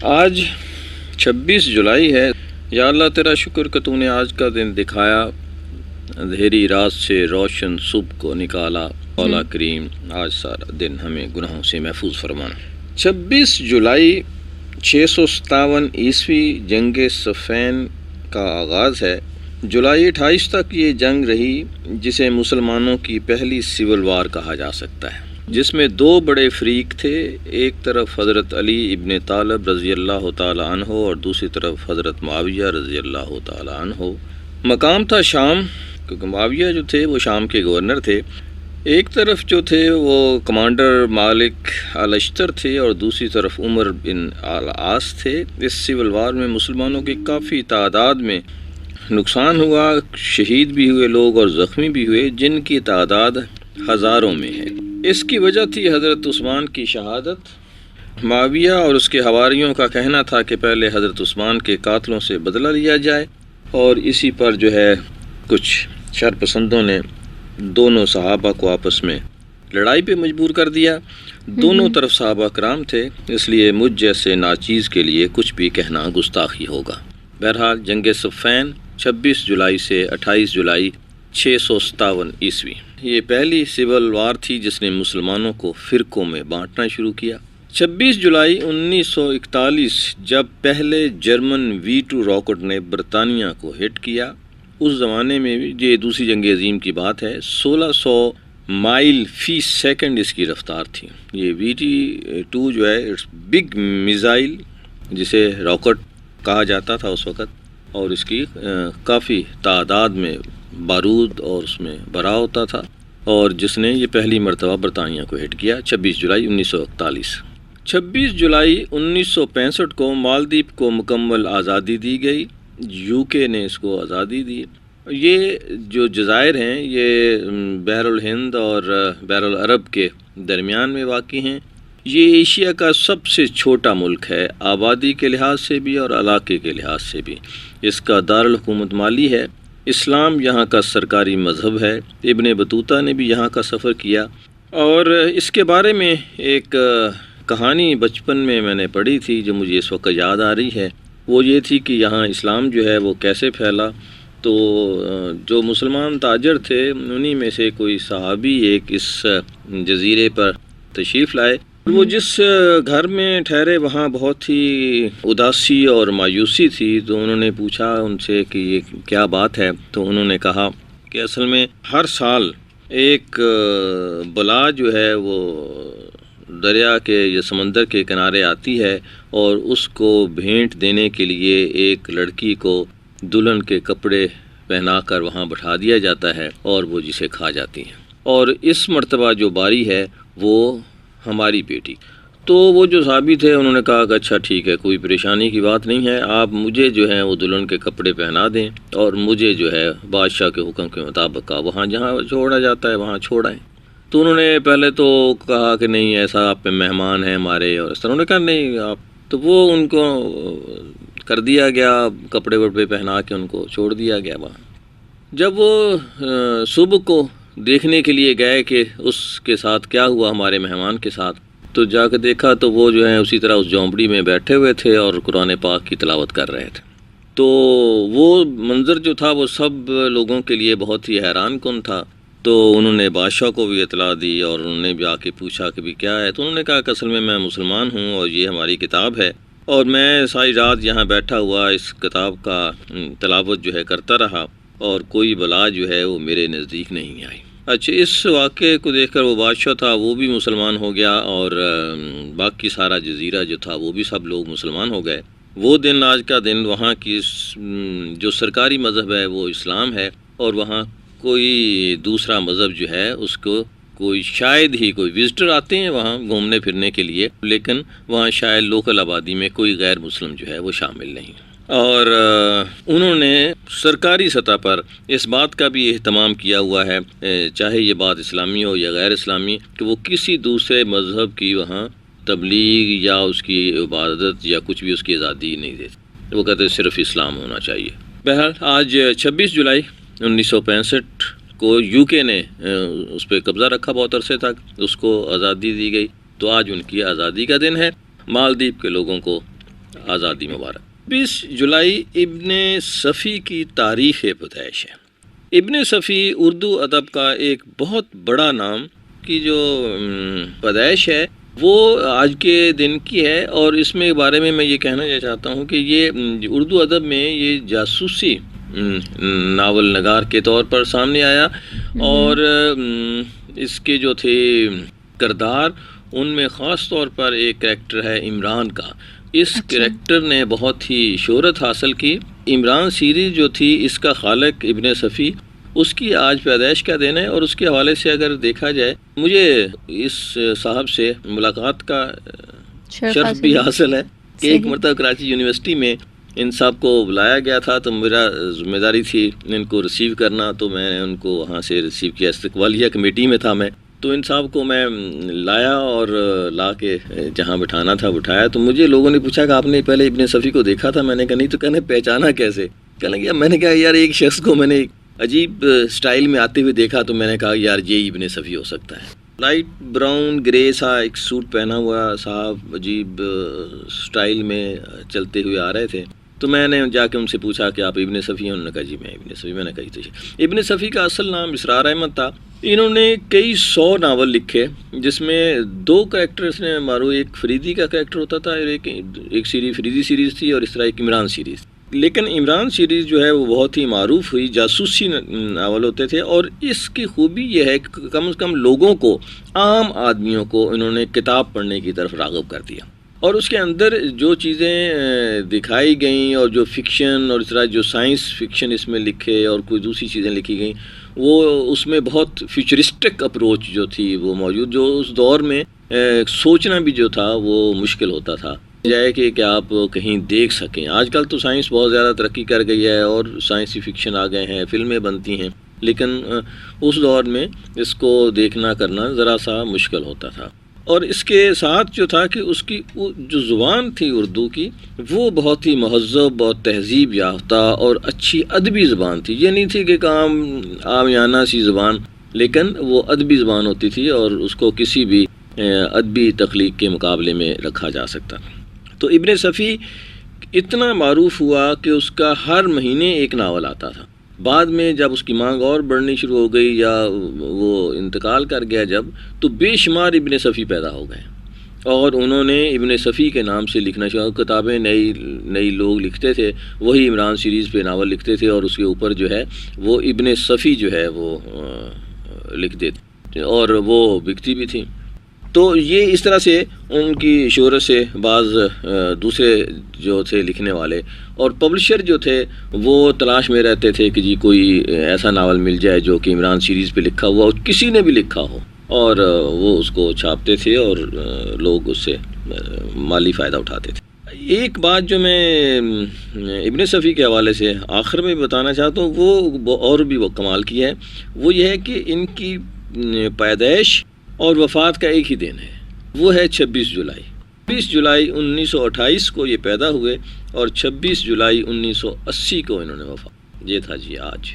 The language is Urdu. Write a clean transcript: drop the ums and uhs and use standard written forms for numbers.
آج 26 جولائی ہے۔ یا اللہ تیرا شکر کہ تو نے آج کا دن دکھایا، اندھیری رات سے روشن صبح کو نکالا۔ مولا کریم آج سارا دن ہمیں گناہوں سے محفوظ فرمانا۔ 26 جولائی 657 عیسوی جنگ صفین کا آغاز ہے۔ جولائی 28 تک یہ جنگ رہی، جسے مسلمانوں کی پہلی سول وار کہا جا سکتا ہے، جس میں دو بڑے فریق تھے۔ ایک طرف حضرت علی ابن طالب رضی اللہ تعالی عنہ اور دوسری طرف حضرت معاویہ رضی اللہ تعالی عنہ۔ مقام تھا شام، کیونکہ معاویہ جو تھے وہ شام کے گورنر تھے۔ ایک طرف جو تھے وہ کمانڈر مالک الاشتر تھے اور دوسری طرف عمر بن العاص تھے۔ اس سول وار میں مسلمانوں کی کافی تعداد میں نقصان ہوا، شہید بھی ہوئے لوگ اور زخمی بھی ہوئے، جن کی تعداد ہزاروں میں ہے۔ اس کی وجہ تھی حضرت عثمان کی شہادت۔ معاویہ اور اس کے حواریوں کا کہنا تھا کہ پہلے حضرت عثمان کے قاتلوں سے بدلہ لیا جائے، اور اسی پر جو ہے کچھ شرپسندوں نے دونوں صحابہ کو آپس میں لڑائی پہ مجبور کر دیا۔ دونوں طرف صحابہ کرام تھے، اس لیے مجھ جیسے ناچیز کے لیے کچھ بھی کہنا گستاخی ہوگا۔ بہرحال جنگ صفین 26 جولائی سے 28 جولائی 657 عیسوی، یہ پہلی سول وار تھی جس نے مسلمانوں کو فرقوں میں بانٹنا شروع کیا۔ 26 جولائی 1941 جب پہلے جرمن V2 راکٹ نے برطانیہ کو ہٹ کیا، اس زمانے میں بھی یہ دوسری جنگ عظیم کی بات ہے، 1600 مائل فی سیکنڈ اس کی رفتار تھی۔ یہ VT2 جو ہے اٹس بگ میزائل، جسے راکٹ کہا جاتا تھا اس وقت، اور اس کی کافی تعداد میں بارود اور اس میں بھرا ہوتا تھا، اور جس نے یہ پہلی مرتبہ برطانیہ کو ہٹ کیا 26 جولائی 1941۔ 26 جولائی 1965 کو مالدیپ کو مکمل آزادی دی گئی، UK نے اس کو آزادی دی۔ یہ جو جزائر ہیں یہ بحر الہند اور بحر العرب کے درمیان میں واقع ہیں۔ یہ ایشیا کا سب سے چھوٹا ملک ہے، آبادی کے لحاظ سے بھی اور علاقے کے لحاظ سے بھی۔ اس کا دارالحکومت مالی ہے۔ اسلام یہاں کا سرکاری مذہب ہے۔ ابن بطوطہ نے بھی یہاں کا سفر کیا، اور اس کے بارے میں ایک کہانی بچپن میں نے پڑھی تھی جو مجھے اس وقت یاد آ رہی ہے۔ وہ یہ تھی کہ یہاں اسلام جو ہے وہ کیسے پھیلا۔ تو جو مسلمان تاجر تھے انہی میں سے کوئی صحابی ایک اس جزیرے پر تشریف لائے۔ وہ جس گھر میں ٹھہرے وہاں بہت ہی اداسی اور مایوسی تھی، تو انہوں نے پوچھا ان سے کہ یہ کیا بات ہے۔ تو انہوں نے کہا کہ اصل میں ہر سال ایک بلا جو ہے وہ دریا کے یا سمندر کے کنارے آتی ہے، اور اس کو بھیٹ دینے کے لیے ایک لڑکی کو دلہن کے کپڑے پہنا کر وہاں بٹھا دیا جاتا ہے، اور وہ جسے کھا جاتی ہیں۔ اور اس مرتبہ جو باری ہے وہ ہماری بیٹی۔ تو وہ جو صحابی تھے انہوں نے کہا کہ اچھا ٹھیک ہے، کوئی پریشانی کی بات نہیں ہے، آپ مجھے جو ہے وہ دلہن کے کپڑے پہنا دیں، اور مجھے جو ہے بادشاہ کے حکم کے مطابق وہاں جہاں چھوڑا جاتا ہے وہاں چھوڑائیں۔ تو انہوں نے پہلے تو کہا کہ نہیں ایسا، آپ پہ مہمان ہیں ہمارے، اور اس طرح انہوں نے کہا نہیں آپ، تو وہ ان کو کر دیا گیا، کپڑے وپڑے پہنا کے ان کو چھوڑ دیا گیا وہاں۔ جب وہ صبح کو دیکھنے کے لیے گئے کہ اس کے ساتھ کیا ہوا ہمارے مہمان کے ساتھ، تو جا کے دیکھا تو وہ جو ہیں اسی طرح اس جھونپڑی میں بیٹھے ہوئے تھے اور قرآن پاک کی تلاوت کر رہے تھے۔ تو وہ منظر جو تھا وہ سب لوگوں کے لیے بہت ہی حیران کن تھا۔ تو انہوں نے بادشاہ کو بھی اطلاع دی، اور انہوں نے بھی آ کے پوچھا کہ بھی کیا ہے۔ تو انہوں نے کہا کہ اصل میں مسلمان ہوں اور یہ ہماری کتاب ہے، اور میں ساری رات یہاں بیٹھا ہوا اس کتاب کا تلاوت جو ہے کرتا رہا، اور کوئی بلا جو ہے وہ میرے نزدیک نہیں آئی۔ اچھا، اس واقعے کو دیکھ کر وہ بادشاہ تھا وہ بھی مسلمان ہو گیا، اور باقی سارا جزیرہ جو تھا وہ بھی سب لوگ مسلمان ہو گئے۔ وہ دن آج کا دن وہاں کی جو سرکاری مذہب ہے وہ اسلام ہے، اور وہاں کوئی دوسرا مذہب جو ہے اس کو کوئی شاید ہی کوئی وزٹر آتے ہیں وہاں گھومنے پھرنے کے لیے، لیکن وہاں شاید لوکل آبادی میں کوئی غیر مسلم جو ہے وہ شامل نہیں۔ اور انہوں نے سرکاری سطح پر اس بات کا بھی اہتمام کیا ہوا ہے، چاہے یہ بات اسلامی ہو یا غیر اسلامی، کہ وہ کسی دوسرے مذہب کی وہاں تبلیغ یا اس کی عبادت یا کچھ بھی اس کی آزادی نہیں دیتے، وہ کہتے صرف اسلام ہونا چاہیے۔ بہرحال آج 26 جولائی 1965 کو UK نے اس پہ قبضہ رکھا بہت عرصے تک، اس کو آزادی دی گئی، تو آج ان کی آزادی کا دن ہے۔ مالدیپ کے لوگوں کو آزادی مبارک۔ 20 جولائی ابن صفی کی تاریخ پیدائش ہے۔ ابن صفی اردو ادب کا ایک بہت بڑا نام کی جو پیدائش ہے وہ آج کے دن کی ہے، اور اس میں بارے میں یہ کہنا چاہتا ہوں کہ یہ اردو ادب میں یہ جاسوسی ناول نگار کے طور پر سامنے آیا، اور اس کے جو تھے کردار ان میں خاص طور پر ایک کریکٹر ہے عمران کا۔ اس کریکٹر نے بہت ہی شہرت حاصل کی۔ عمران سیریز جو تھی اس کا خالق ابن صفی، اس کی آج پیدائش کا دن ہے، اور اس کے حوالے سے اگر دیکھا جائے مجھے اس صاحب سے ملاقات کا شرف بھی حاصل ہے کہ ایک مرتبہ کراچی یونیورسٹی میں ان صاحب کو بلایا گیا تھا، تو میرا ذمہ داری تھی ان کو ریسیو کرنا، تو میں نے ان کو وہاں سے ریسیو کیا۔ استقبالیہ کمیٹی میں تھا میں، تو ان صاحب کو میں لایا اور لا کے جہاں بٹھانا تھا بٹھایا۔ تو مجھے لوگوں نے پوچھا کہ آپ نے پہلے ابن صفی کو دیکھا تھا؟ میں نے کہا نہیں۔ تو کہنے پہچانا کیسے؟ کہنے لگا میں نے کہا یار ایک شخص کو میں نے عجیب سٹائل میں آتے ہوئے دیکھا، تو میں نے کہا یار یہ ابن صفی ہو سکتا ہے۔ لائٹ براؤن گرے سا ایک سوٹ پہنا ہوا صاحب عجیب سٹائل میں چلتے ہوئے آ رہے تھے، تو میں نے جا کے ان سے پوچھا کہ آپ ابن صفی ہیں؟ انہوں نے کہا جی میں ابن صفی۔ میں نے کہا ابن صفی کا اصل نام اسرار احمد تھا۔ انہوں نے کئی 100 ناول لکھے، جس میں 2 کریکٹرز نے معروف، ایک فریدی کا کریکٹر ہوتا تھا، ایک سیریز فریدی سیریز تھی، اور اس طرح ایک عمران سیریز۔ لیکن عمران سیریز جو ہے وہ بہت ہی معروف ہوئی، جاسوسی ناول ہوتے تھے، اور اس کی خوبی یہ ہے کہ کم از کم لوگوں کو، عام آدمیوں کو انہوں نے کتاب پڑھنے کی طرف راغب کر دیا، اور اس کے اندر جو چیزیں دکھائی گئیں اور جو فکشن اور اس طرح جو سائنس فکشن اس میں لکھے اور کوئی دوسری چیزیں لکھی گئیں، وہ اس میں بہت فیوچرسٹک اپروچ جو تھی وہ موجود، جو اس دور میں سوچنا بھی جو تھا وہ مشکل ہوتا تھا جائے کہ آپ کہیں دیکھ سکیں۔ آج کل تو سائنس بہت زیادہ ترقی کر گئی ہے اور سائنسی فکشن آ گئے ہیں، فلمیں بنتی ہیں، لیکن اس دور میں اس کو دیکھنا کرنا ذرا سا مشکل ہوتا تھا۔ اور اس کے ساتھ جو تھا کہ اس کی جو زبان تھی اردو کی، وہ بہت ہی مہذب اور تہذیب یافتہ اور اچھی ادبی زبان تھی۔ یہ نہیں تھی کہ عامیانہ سی زبان، لیکن وہ ادبی زبان ہوتی تھی، اور اس کو کسی بھی ادبی تخلیق کے مقابلے میں رکھا جا سکتا۔ تو ابن صفی اتنا معروف ہوا کہ اس کا ہر مہینے ایک ناول آتا تھا۔ بعد میں جب اس کی مانگ اور بڑھنی شروع ہو گئی یا وہ انتقال کر گیا جب، تو بے شمار ابن صفی پیدا ہو گئے، اور انہوں نے ابن صفی کے نام سے لکھنا شروع، کتابیں نئی لوگ لکھتے تھے، وہی عمران سیریز پہ ناول لکھتے تھے، اور اس کے اوپر جو ہے وہ ابن صفی جو ہے وہ لکھ دیتے، اور وہ بکتی بھی تھی۔ تو یہ اس طرح سے ان کی شہرت سے بعض دوسرے جو تھے لکھنے والے اور پبلشر جو تھے وہ تلاش میں رہتے تھے کہ جی کوئی ایسا ناول مل جائے جو کہ عمران سیریز پہ لکھا ہوا اور کسی نے بھی لکھا ہو، اور وہ اس کو چھاپتے تھے اور لوگ اس سے مالی فائدہ اٹھاتے تھے۔ ایک بات جو میں ابن صفی کے حوالے سے آخر میں بتانا چاہتا ہوں، وہ اور بھی وہ کمال کی ہے، وہ یہ ہے کہ ان کی پیدائش اور وفات کا ایک ہی دن ہے، وہ ہے 26 جولائی۔ 26 جولائی 1928 کو یہ پیدا ہوئے، اور 26 جولائی 1980 کو انہوں نے وفات۔ یہ تھا جی آج۔